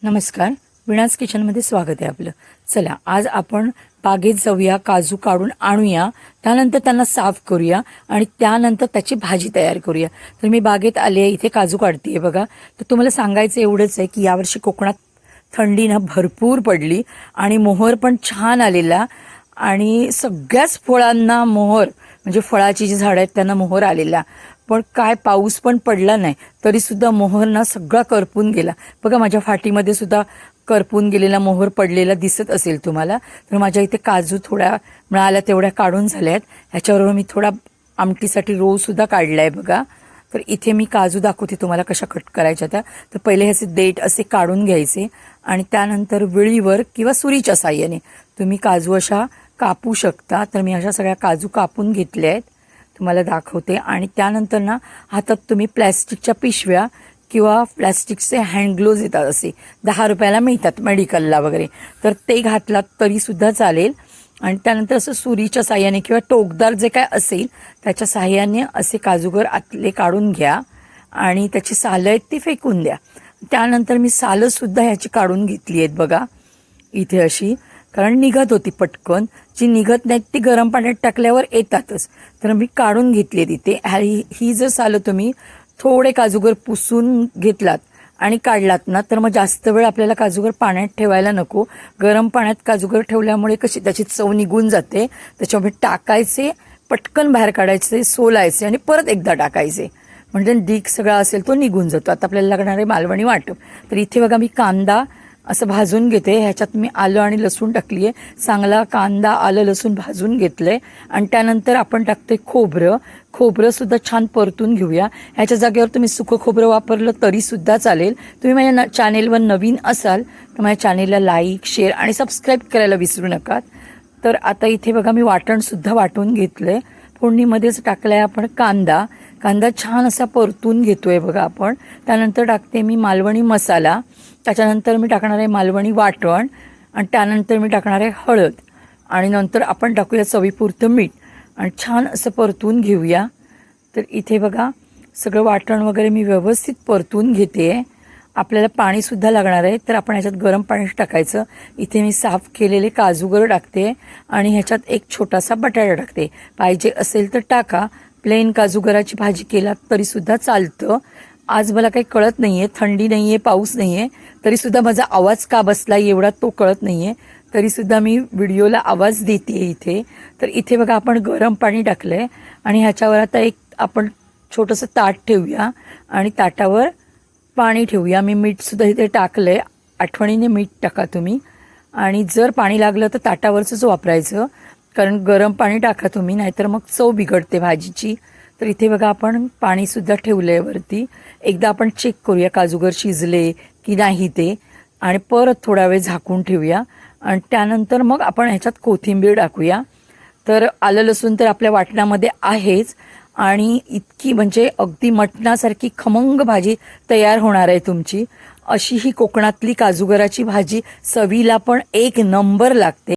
नमस्कार, विणाज किचनमध्ये स्वागत आहे आपलं. चला, आज आपण बागेत जाऊया, काजू काढून आणूया, त्यानंतर त्यांना साफ करूया आणि त्यानंतर त्याची भाजी तयार करूया. तर मी बागेत आले आहे, इथे काजू काढते बघा. तर तुम्हाला सांगायचं एवढंच आहे की यावर्षी कोकणात थंडी ना भरपूर पडली आणि मोहर पण छान आलेला आणि सगळ्याच फळांना मोहर, म्हणजे फळाची जी झाडं आहेत त्यांना मोहर आलेला. पण काय पाऊस पण पडला नाही तरी सुद्धा मोहर ना सगळा करपून गेला. बघा, माझ्या फाटीमध्ये सुद्धा करपून गेलेला मोहर पडलेला दिसत असेल तुम्हाला. तर माझ्या इथे काजू थोड्या मिळाल्या तेवढ्या काढून झाल्या आहेत. ह्याच्याबरोबर मी थोडा आमटीसाठी सुद्धा काढला आहे बघा. तर इथे मी काजू दाखवते तुम्हाला कशा कट करायच्या त्या. तर पहिले ह्याचे देठ असे काढून घ्यायचे आणि त्यानंतर विळीवर किंवा सुरीच्या साह्याने तुम्ही काजू अशा कापू शकता. तर मी अशा सगळ्या काजू कापून घेतल्या आहेत, तुम्हाला दाखवते. आणि त्यानंतर ना हातात तुम्ही प्लॅस्टिकच्या पिशव्या किंवा प्लॅस्टिकचे हँड ग्लोव्ज येतात, असे 10 रुपयाला मिळतात मेडिकलला वगैरे, तर ते घातलात तरीसुद्धा चालेल. आणि त्यानंतर असं सुरीच्या साह्याने किंवा टोकदार जे काय असेल त्याच्या साह्याने असे काजूगर आतले काढून घ्या आणि त्याची सालं आहेत ती फेकून द्या. त्यानंतर मी सालंसुद्धा ह्याची काढून घेतली आहेत बघा इथे अशी, कारण निघत होती पटकन. जी निघत नाहीत ती गरम पाण्यात टाकल्यावर येतातच, तर मी काढून घेतली तिथे. ही जर सालं तुम्ही थोडे काजूगर पुसून घेतलात आणि काढलात ना, तर मग जास्त वेळ आपल्याला काजूगर पाण्यात ठेवायला नको. गरम पाण्यात काजूगर ठेवल्यामुळे कशी त्याची चव निघून जाते. त्याच्यामुळे टाकायचे, पटकन बाहेर काढायचे, सोलायचे आणि परत एकदा टाकायचे, म्हणजे डीक सगळा असेल तो निघून जातो. आता आपल्याला लागणारे मालवणी वाटप. तर इथे बघा मी कांदा असं भाजून घेते. ह्याच्यात मी आलं आणि लसूण टाकली आहे. चांगला कांदा, आलं, लसूण भाजून घेतलंय आणि त्यानंतर आपण टाकतोय खोबरं सुद्धा छान परतून घेऊया. ह्याच्या जागेवर तुम्ही सुकं खोबरं वापरलं तरीसुद्धा चालेल. तुम्ही माझ्या चॅनेलवर नवीन असाल तर माझ्या चॅनेलला लाईक, शेअर आणि सबस्क्राईब करायला विसरू नका. तर आता इथे बघा मी वाटणसुद्धा वाटून घेतलंय. फोडणीमध्येच टाकलाय आपण कांदा छान असा परतून घेतोय बघा आपण. त्यानंतर टाकते मी मालवणी मसाला, त्याच्यानंतर मी टाकणार आहे मालवणी वाटण आणि त्यानंतर मी टाकणार आहे हळद आणि नंतर आपण टाकूया चवीपुरतं मीठ आणि छान असं परतून घेऊया. तर इथे बघा सगळं वाटण वगैरे मी व्यवस्थित परतून घेते. आपल्याला पाणीसुद्धा लागणार आहे, तर आपण ह्याच्यात गरम पाणी टाकायचं. इथे मी साफ केलेले काजूगर टाकते आणि ह्याच्यात एक छोटासा बटाटा टाकते. पाहिजे असेल तर टाका. प्लेन काजूगराची भाजी केलात तरीसुद्धा चालतं. आज मला काही कळत नाही आहे, थंडी नाही आहे, पाऊस नाही आहे, तरीसुद्धा माझा आवाज का बसला एवढा तो कळत नाही आहे, तरीसुद्धा मी व्हिडिओला आवाज देते इथे. तर इथे बघा आपण गरम पाणी टाकलं आहे आणि ह्याच्यावर आता एक आपण छोटंसं ताट ठेवूया आणि ताटावर पाणी ठेवूया. मी मीठसुद्धा इथे टाकलं आहे, आठवणीने मीठ टाका तुम्ही. आणि जर पाणी लागलं तर ताटावरचंच वापरायचं, कारण गरम पाणी टाका तुम्ही, नाहीतर मग चव बिघडते भाजीची. तर इथे बघा आपण पाणीसुद्धा ठेवलं आहे वरती. एकदा आपण चेक करूया काजूगर शिजले की नाही ते, आणि परत थोडा वेळ झाकून ठेवूया आणि त्यानंतर मग आपण ह्याच्यात कोथिंबीर टाकूया. तर आलं लसूण तर आपल्या वाटणामध्ये आहेच आणि इतकी म्हणजे अगदी मटणासारखी खमंग भाजी तयार होणार आहे तुमची. अशी ही कोकणातली काजूगराची भाजी चवीला पण एक नंबर लागते.